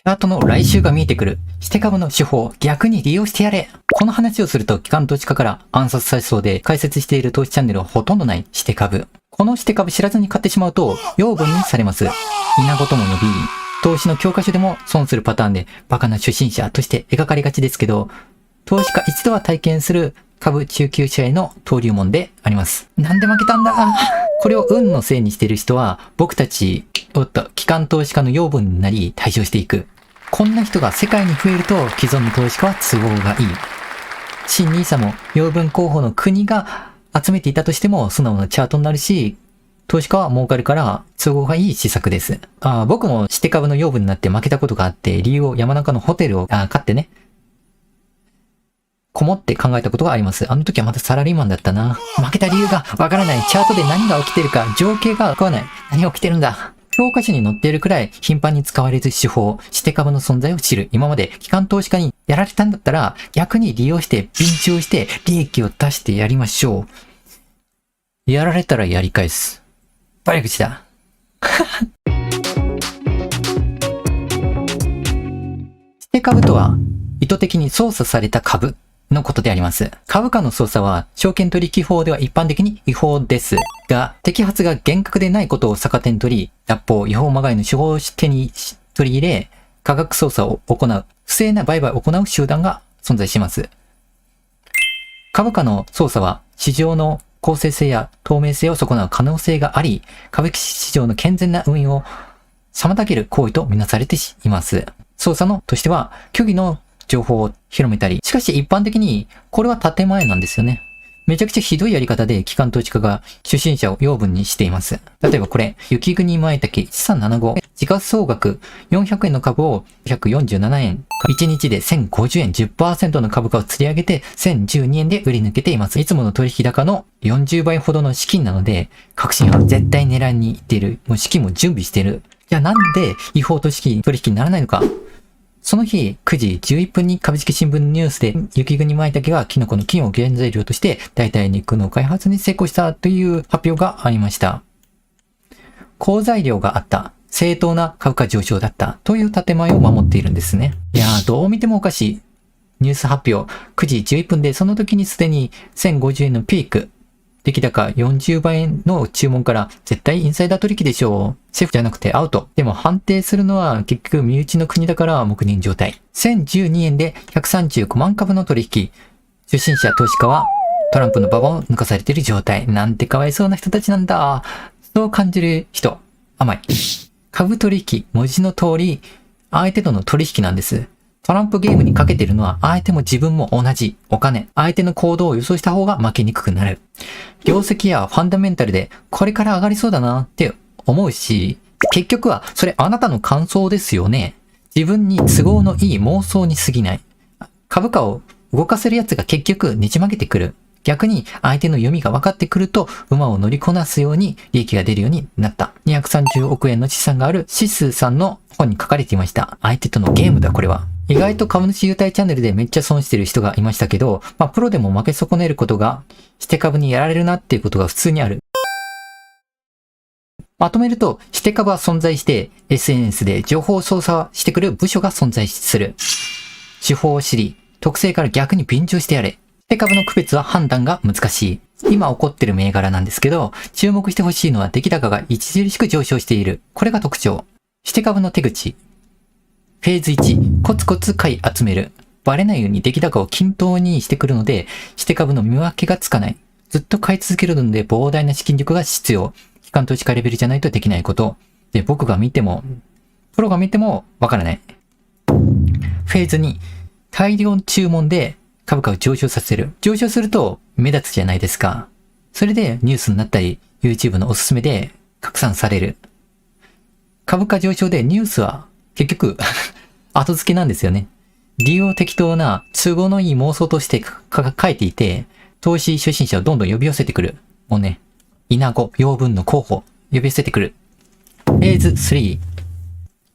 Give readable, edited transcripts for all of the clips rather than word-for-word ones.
チャートの来週が見えてくる。して株の手法、逆に利用してやれ。この話をすると機関投資家から暗殺されそうで解説している投資チャンネルはほとんどないして株。このして株知らずに買ってしまうと養分にされます。稲子とも呼び、投資の教科書でも損するパターンでバカな初心者として描かれがちですけど、投資家一度は体験する株中級者への登竜門であります。なんで負けたんだ。これを運のせいにしている人は僕たち、機関投資家の養分になり対処していく。こんな人が世界に増えると既存の投資家は都合がいい。新NISAも養分候補の国が集めていたとしても素直なチャートになるし、投資家は儲かるから都合がいい施策です。僕もして株の養分になって負けたことがあって、理由を山中のホテルを買ってね、こもって考えたことがあります。あの時はまたサラリーマンだったな。負けた理由がわからない。チャートで何が起きてるか、情景がわからない。何が起きてるんだ。教科書に載っているくらい頻繁に使われる手法、して株の存在を知る。今まで機関投資家にやられたんだったら、逆に利用して便乗して利益を出してやりましょう。やられたらやり返す。バレ口だ。して株とは、意図的に操作された株のことであります。株価の操作は証券取引法では一般的に違法ですが、摘発が厳格でないことを逆手に取り、脱法、違法まがいの手法を手に取り入れ、科学操作を行う、不正な売買を行う集団が存在します。株価の操作は市場の公正性や透明性を損なう可能性があり、株式市場の健全な運営を妨げる行為とみなされています。操作のとしては、虚偽の情報を広めたり、しかし一般的にこれは建前なんですよね。めちゃくちゃひどいやり方で機関投資家が初心者を養分にしています。例えばこれ、雪国前竹1375、時価総額400円の株を147円、1日で1050円、10% の株価を釣り上げて1012円で売り抜けています。いつもの取引高の40倍ほどの資金なので、確信は絶対狙いに行っている。もう資金も準備している。じゃあなんで違法取引にならないのか。その日9時11分に株式新聞ニュースで雪国舞茸がキノコの菌を原材料として代替肉の開発に成功したという発表がありました。好材料があった。正当な株価上昇だったという建前を守っているんですね。いやー、どう見てもおかしい。ニュース発表9時11分でその時にすでに1050円のピーク。出来高40倍円の注文から絶対インサイダー取引でしょう。セーフじゃなくてアウト。でも判定するのは結局身内の国だから黙認状態。1012円で135万株の取引。初心者投資家はトランプの馬場を抜かされている状態。なんてかわいそうな人たちなんだ。そう感じる人。甘い。株取引、文字の通り相手との取引なんです。トランプゲームにかけてるのは相手も自分も同じお金。相手の行動を予想した方が負けにくくなる。業績やファンダメンタルでこれから上がりそうだなって思うし、結局はそれあなたの感想ですよね。自分に都合のいい妄想に過ぎない。株価を動かせるやつが結局ねじ曲げてくる。逆に相手の読みが分かってくると馬を乗りこなすように利益が出るようになった。230億円の資産があるシスさんの本に書かれていました。相手とのゲームだこれは。意外と株主優待チャンネルでめっちゃ損してる人がいましたけど、プロでも負け損ねることが、して株にやられるなっていうことが普通にある。まとめると、して株は存在して、SNS で情報操作してくる部署が存在する。手法を知り、特性から逆に便乗してやれ。して株の区別は判断が難しい。今起こってる銘柄なんですけど、注目してほしいのは出来高が著しく上昇している。これが特徴。して株の手口。フェーズ1、コツコツ買い集める。バレないように出来高を均等にしてくるので、して株の見分けがつかない。ずっと買い続けるので膨大な資金力が必要。機関投資家レベルじゃないとできないこと。で、僕が見ても、プロが見てもわからない。フェーズ2、大量注文で株価を上昇させる。上昇すると目立つじゃないですか。それでニュースになったり、YouTube のおすすめで拡散される。株価上昇でニュースは結局後付けなんですよね。理由を適当な都合のいい妄想として書いていて、投資初心者をどんどん呼び寄せてくる。もうね、稲子、養分の候補、呼び寄せてくる。フェーズ3、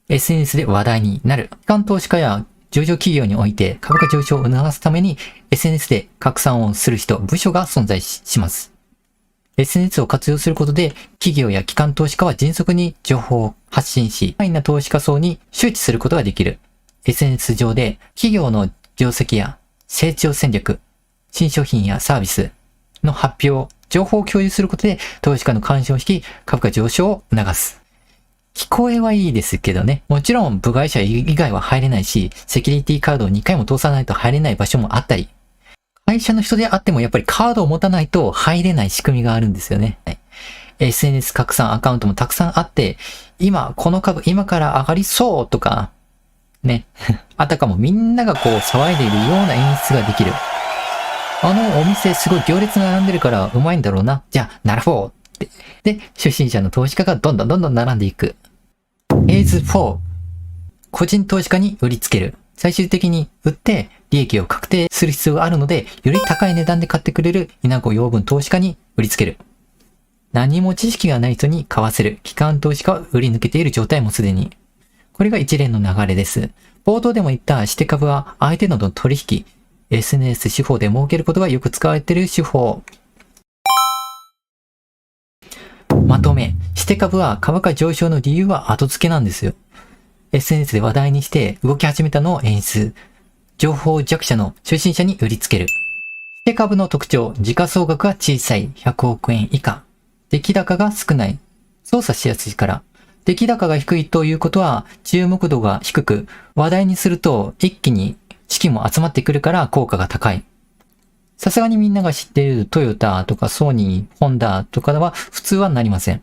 SNS で話題になる。機関投資家や上場企業において株価上昇を促すために SNS で拡散をする人、部署が存在します。SNS を活用することで、企業や機関投資家は迅速に情報を発信し、安易な投資家層に周知することができる。SNS 上で企業の業績や成長戦略、新商品やサービスの発表、情報を共有することで投資家の関心を引き、株価上昇を促す。聞こえはいいですけどね。もちろん部外者以外は入れないし、セキュリティカードを2回も通さないと入れない場所もあったり、会社の人であってもやっぱりカードを持たないと入れない仕組みがあるんですよね。はい、SNS 拡散アカウントもたくさんあって、今この株今から上がりそうとか、ね。あたかもみんながこう騒いでいるような演出ができる。あのお店すごい行列並んでるからうまいんだろうな。じゃあ並ぼうって。で、初心者の投資家がどんどん並んでいく。フェーズ4。個人投資家に売りつける。最終的に売って利益を確定する必要があるので、より高い値段で買ってくれる稲子養分投資家に売りつける。何も知識がない人に買わせる。機関投資家は売り抜けている状態もすでに。これが一連の流れです。冒頭でも言った指定株は相手などの取引、SNS 手法で儲けることがよく使われている手法。まとめ。指定株は株価上昇の理由は後付けなんですよ。SNS で話題にして動き始めたのを演出。情報弱者の初心者に売りつける。指定株の特徴。時価総額が小さい。100億円以下。出来高が少ない。操作しやすいから。出来高が低いということは注目度が低く、話題にすると一気に資金も集まってくるから効果が高い。さすがにみんなが知っているトヨタとかソニー、ホンダとかは普通はなりません。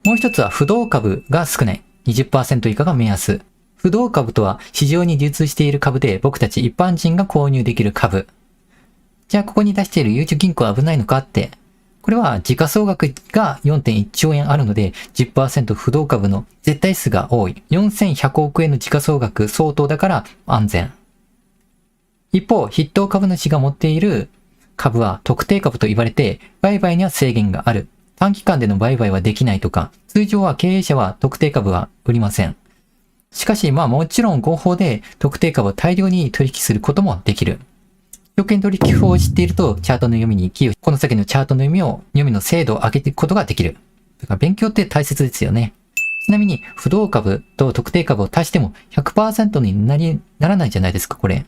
もう一つは不動株が少ない。20% 以下が目安。不動株とは市場に流通している株で僕たち一般人が購入できる株。じゃあここに出しているゆうちょ銀行は危ないのかって。これは時価総額が 4.1 兆円あるので 10% 不動株の絶対数が多い。4100億円の時価総額相当だから安全。一方、筆頭株主が持っている株は特定株と言われて売買には制限がある。短期間での売買はできないとか、通常は経営者は特定株は売りません。しかしもちろん合法で特定株を大量に取引することもできる。証券取引法を知っているとチャートの読みに寄与し、この先のチャートの読みの精度を上げていくことができる。だから勉強って大切ですよね。ちなみに不動株と特定株を足しても 100% にならないじゃないですか、これ。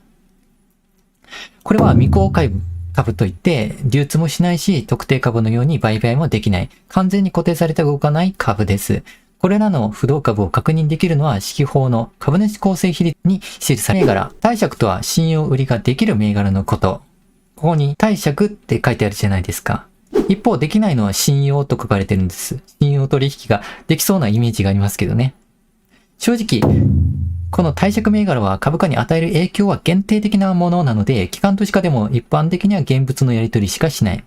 これは未公開株といって流通もしないし特定株のように売買もできない。完全に固定された動かない株です。これらの不動株を確認できるのは指揮法の株主構成比率に記される銘柄。貸借とは信用売りができる銘柄のこと。ここに貸借って書いてあるじゃないですか。一方できないのは信用と書かれてるんです。信用取引ができそうなイメージがありますけどね。正直、この貸借銘柄は株価に与える影響は限定的なものなので、機関投資家でも一般的には現物のやり取りしかしない。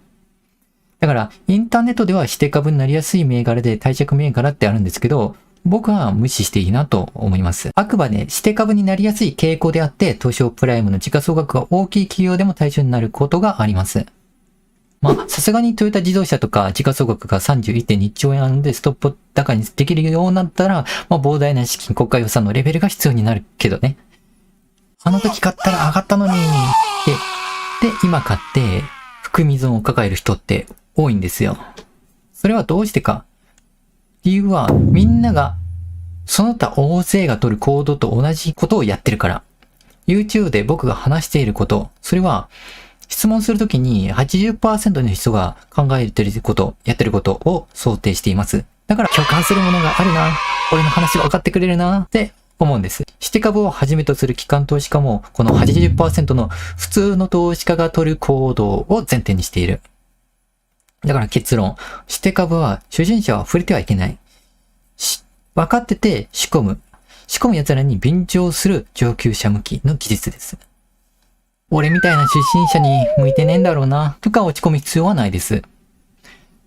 だから、インターネットでは指定株になりやすい銘柄で貸借銘柄ってあるんですけど、僕は無視していいなと思います。あくまで指定株になりやすい傾向であって、東証プライムの時価総額が大きい企業でも対象になることがあります。さすがにトヨタ自動車とか時価総額が 31.2 兆円あるのでストップ高にできるようになったら、膨大な資金国家予算のレベルが必要になるけどね。あの時買ったら上がったのにで、今買って含み損を抱える人って多いんですよ。それはどうしてか。理由はみんながその他大勢が取る行動と同じことをやってるから。YouTube で僕が話していること、それは質問するときに 80% の人が考えていること、やってることを想定しています。だから共感するものがあるな、俺の話分かってくれるなって思うんです。指定株をはじめとする機関投資家もこの 80% の普通の投資家が取る行動を前提にしている。だから結論、指定株は初心者は触れてはいけない。分かってて仕込む奴らに便乗する上級者向きの技術です。俺みたいな出身者に向いてねえんだろうな、とか落ち込む必要はないです。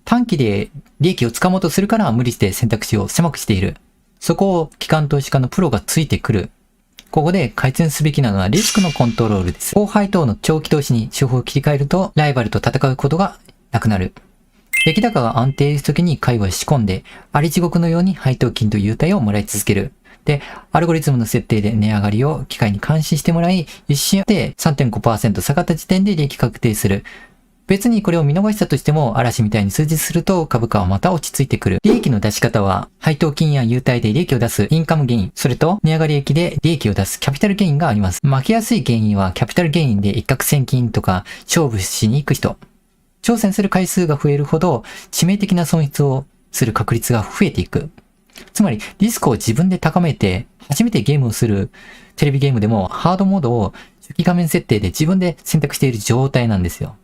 短期で利益をつかもうとするから無理して選択肢を狭くしている。そこを機関投資家のプロがついてくる。ここで改善すべきなのはリスクのコントロールです。高配当の長期投資に手法を切り替えるとライバルと戦うことがなくなる。出来高が安定するときに買いは仕込んで、あり地獄のように配当金と優待をもらい続ける。で、アルゴリズムの設定で値上がりを機械に監視してもらい、一瞬で 3.5% 下がった時点で利益確定する。別にこれを見逃したとしても、嵐みたいに数日すると株価はまた落ち着いてくる。利益の出し方は、配当金や優待で利益を出すインカムゲイン、それと値上がり益で利益を出すキャピタルゲインがあります。負けやすい原因はキャピタルゲインで一攫千金とか勝負しに行く人。挑戦する回数が増えるほど致命的な損失をする確率が増えていく。つまりリスクを自分で高めて初めてゲームをするテレビゲームでもハードモードを初期画面設定で自分で選択している状態なんですよ。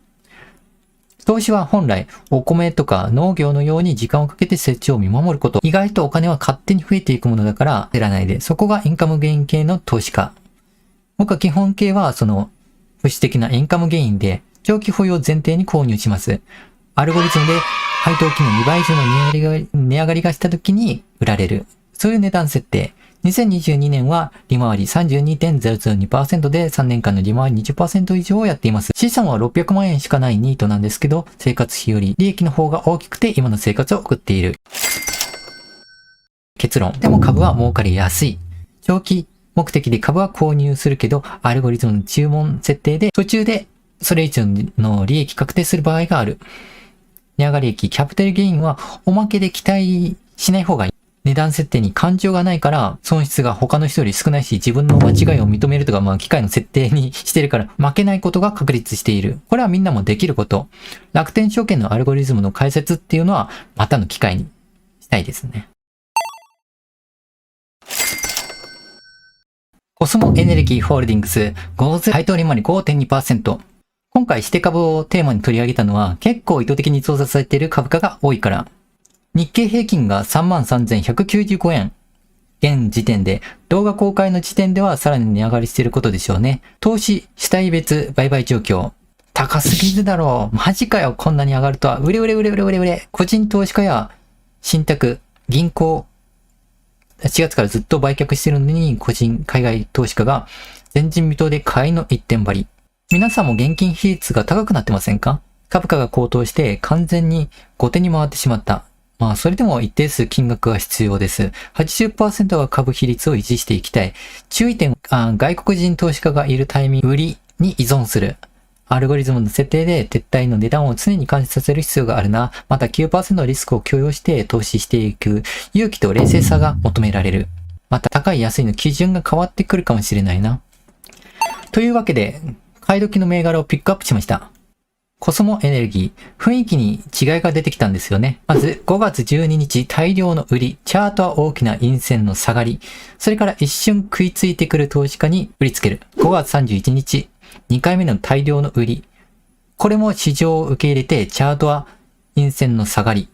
投資は本来お米とか農業のように時間をかけて成長を見守ること。意外とお金は勝手に増えていくものだから減らないで。そこがインカムゲイン系の投資家。僕は基本系はその不死的なインカムゲインで長期保有を前提に購入します。アルゴリズムで配当金の2倍以上の値上がりがした時に売られる。そういう値段設定。2022年は利回り 32.002% で3年間の利回り 20% 以上をやっています。資産は600万円しかないニートなんですけど、生活費より利益の方が大きくて今の生活を送っている。結論。でも株は儲かりやすい。長期目的で株は購入するけど、アルゴリズムの注文設定で途中でそれ以上の利益確定する場合がある。値上がり益、キャピタルゲインはおまけで期待しない方がいい。値段設定に感情がないから損失が他の人より少ないし、自分の間違いを認めるとか、機械の設定にしてるから負けないことが確立している。これはみんなもできること。楽天証券のアルゴリズムの解説っていうのはまたの機会にしたいですね。コスモエネルギーホールディングス配当利回り 5.2%。今回して株をテーマに取り上げたのは結構意図的に操作されている株価が多いから。日経平均が 33,195 円。現時点で、動画公開の時点ではさらに値上がりしていることでしょうね。投資主体別売買状況。高すぎるだろう。マジかよ。こんなに上がるとは。売れ。個人投資家や信託、銀行、4月からずっと売却してるのに、海外投資家が前人未到で買いの一点張り。皆さんも現金比率が高くなってませんか？株価が高騰して完全に後手に回ってしまった。それでも一定数金額が必要です。80% は株比率を維持していきたい。注意点、外国人投資家がいるタイミング、売りに依存する。アルゴリズムの設定で撤退の値段を常に監視させる必要があるな。また 9% のリスクを許容して投資していく勇気と冷静さが求められる。また高い安いの基準が変わってくるかもしれないな。というわけで、買い時の銘柄をピックアップしました。コスモエネルギー、雰囲気に違いが出てきたんですよね。まず5月12日大量の売り、チャートは大きな陰線の下がり、それから一瞬食いついてくる投資家に売りつける。5月31日、2回目の大量の売り。これも市場を受け入れてチャートは陰線の下がり。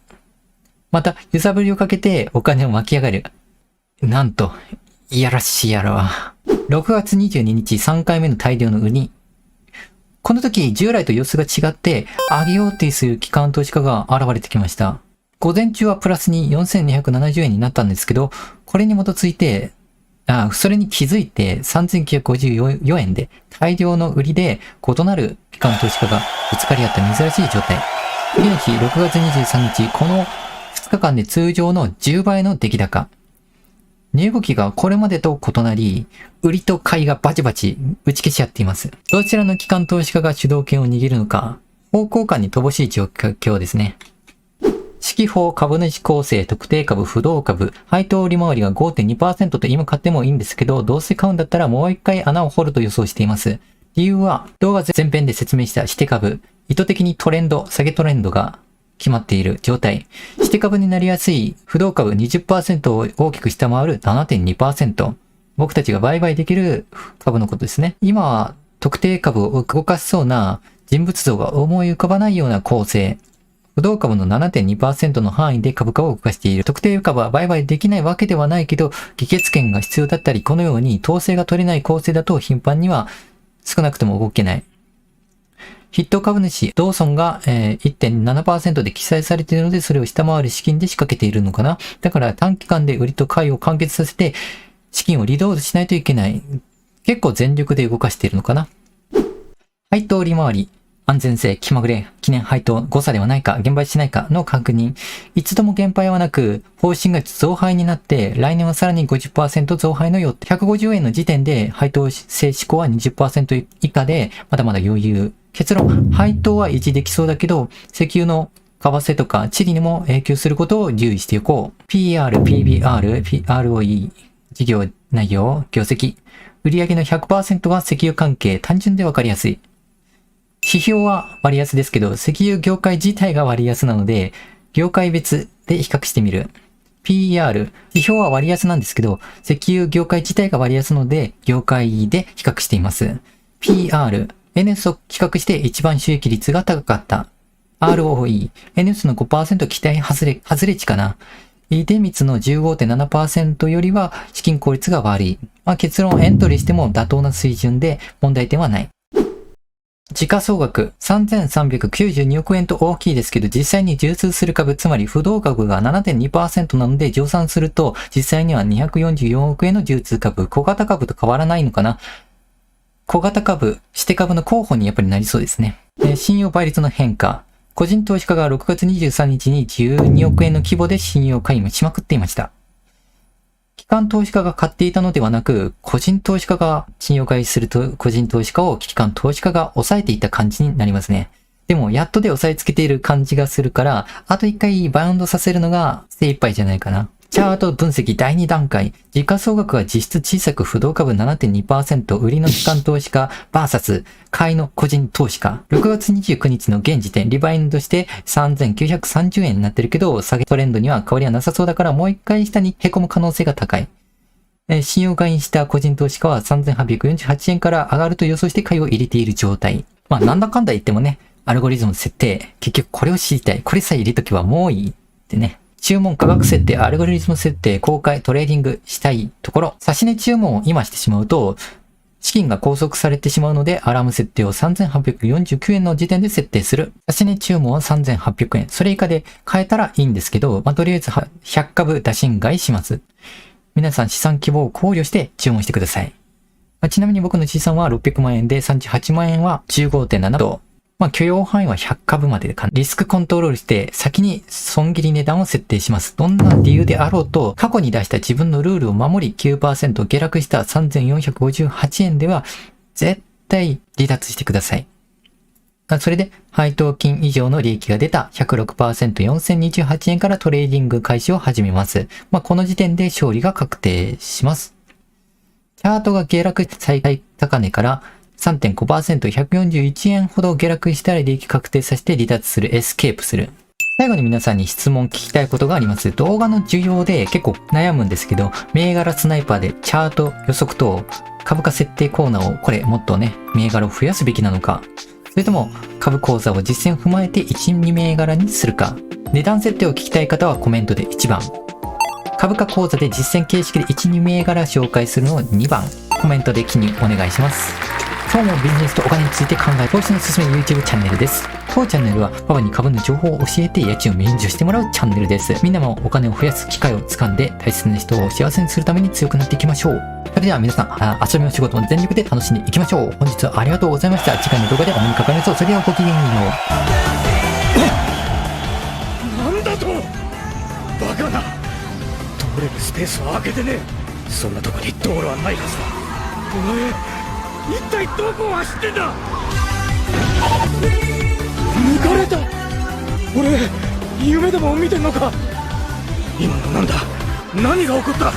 また揺さぶりをかけてお金を巻き上がる。なんと、いやらしいやろ。6月22日3回目の大量の売り。この時、従来と様子が違って、上げようってする機関投資家が現れてきました。午前中はプラスに4270円になったんですけど、これに基づいて、それに気づいて3954円で大量の売りで異なる機関投資家がぶつかり合った珍しい状態。次の日、6月23日、この2日間で通常の10倍の出来高。値動きがこれまでと異なり、売りと買いがバチバチ打ち消し合っています。どちらの機関投資家が主導権を握るのか、方向感に乏しい状況ですね。四季報、株主構成、特定株、不動株、配当利回りが 5.2% と今買ってもいいんですけど、どうせ買うんだったらもう一回穴を掘ると予想しています。理由は、動画前編で説明したして株、意図的に下げトレンドが決まっている状態。して株になりやすい不動株 20% を大きく下回る 7.2%。僕たちが売買できる株のことですね。今は特定株を動かしそうな人物像が思い浮かばないような構成。不動株の 7.2% の範囲で株価を動かしている。特定株は売買できないわけではないけど、議決権が必要だったり、このように統制が取れない構成だと頻繁には少なくとも動けない。筆頭株主、ドーソンが 1.7% で記載されているので、それを下回る資金で仕掛けているのかな。だから短期間で売りと買いを完結させて、資金をリロードしないといけない。結構全力で動かしているのかな。配当利回り、安全性、気まぐれ、記念配当、誤差ではないか、減配しないかの確認。一度も減配はなく、方針が増配になって、来年はさらに 50% 増配の予定。150円の時点で配当性志向は 20% 以下で、まだまだ余裕。結論、配当は維持できそうだけど、石油の為替とか地理にも影響することを留意しておこう。PR、PBR、ROE、事業内容、業績。売上の 100% は石油関係、単純でわかりやすい。指標は割安ですけど、石油業界自体が割安なので、業界別で比較してみる。PER、指標は割安なんですけど、石油業界自体が割安ので、業界で比較しています。PR、NS を比較して一番収益率が高かった。ROE、NS の 5% 期待外れ値かな。出光の 15.7% よりは資金効率が悪い。結論エントリーしても妥当な水準で問題点はない。時価総額3392億円と大きいですけど、実際に流通する株、つまり不動株が 7.2% なので乗算すると、実際には244億円の流通株、小型株と変わらないのかな。小型株、指定株の候補にやっぱりなりそうですね。信用倍率の変化。個人投資家が6月23日に12億円の規模で信用買いしまくっていました。機関投資家が買っていたのではなく、個人投資家が信用買いすると個人投資家を機関投資家が抑えていった感じになりますね。でも、やっとで抑えつけている感じがするから、あと一回バウンドさせるのが精一杯じゃないかな。チャート分析第2段階。時価総額は実質小さく不動株 7.2%、売りの機関投資家 VS 買いの個人投資家。6月29日の現時点、リバインドして3930円になってるけど、下げトレンドには変わりはなさそうだからもう一回下に凹む可能性が高い。信用買いした個人投資家は3848円から上がると予想して買いを入れている状態。なんだかんだ言ってもね、アルゴリズム設定。結局これを知りたい。これさえ入れとけばもういいってね。注文価格設定、アルゴリズム設定、公開、トレーディングしたいところ。差し値注文を今してしまうと、資金が拘束されてしまうので、アラーム設定を3849円の時点で設定する。差し値注文は3800円。それ以下で変えたらいいんですけど、とりあえず100株打診買いします。皆さん資産規模を考慮して注文してください。ちなみに僕の資産は600万円で38万円は 15.7 度。許容範囲は100株まででリスクコントロールして先に損切り値段を設定します。どんな理由であろうと過去に出した自分のルールを守り 9% 下落した3458円では絶対離脱してください。それで配当金以上の利益が出た 106%4028 円からトレーディング開始を始めます。この時点で勝利が確定します。チャートが下落最大高値から 3.5% 141円ほど下落したら利益確定させて離脱する、エスケープする。最後に皆さんに質問聞きたいことがあります。動画の需要で結構悩むんですけど、銘柄スナイパーでチャート予測と株価設定コーナーをこれもっとね、銘柄を増やすべきなのか、それとも株講座を実践を踏まえて1、2銘柄にするか、値段設定を聞きたい方はコメントで1番。株価講座で実践形式で1、2銘柄紹介するのを2番。コメントで記入お願いします。今日もビジネスとお金について考え、投資のすすめ YouTube チャンネルです。当チャンネルはパパに株の情報を教えて家賃を免除してもらうチャンネルです。みんなもお金を増やす機会をつかんで大切な人を幸せにするために強くなっていきましょう。それでは皆さん、遊びの仕事も全力で楽しんでいきましょう。本日はありがとうございました。次回の動画でお目にかかりましょう。それではごきげんよう。なんだとバカな。通れるスペースは開けてねえ。そんなとこに道路はないはずだ。お前一体どこを走ってんだ。抜かれた。俺夢でも見てんのか。今のなんだ。何が起こった。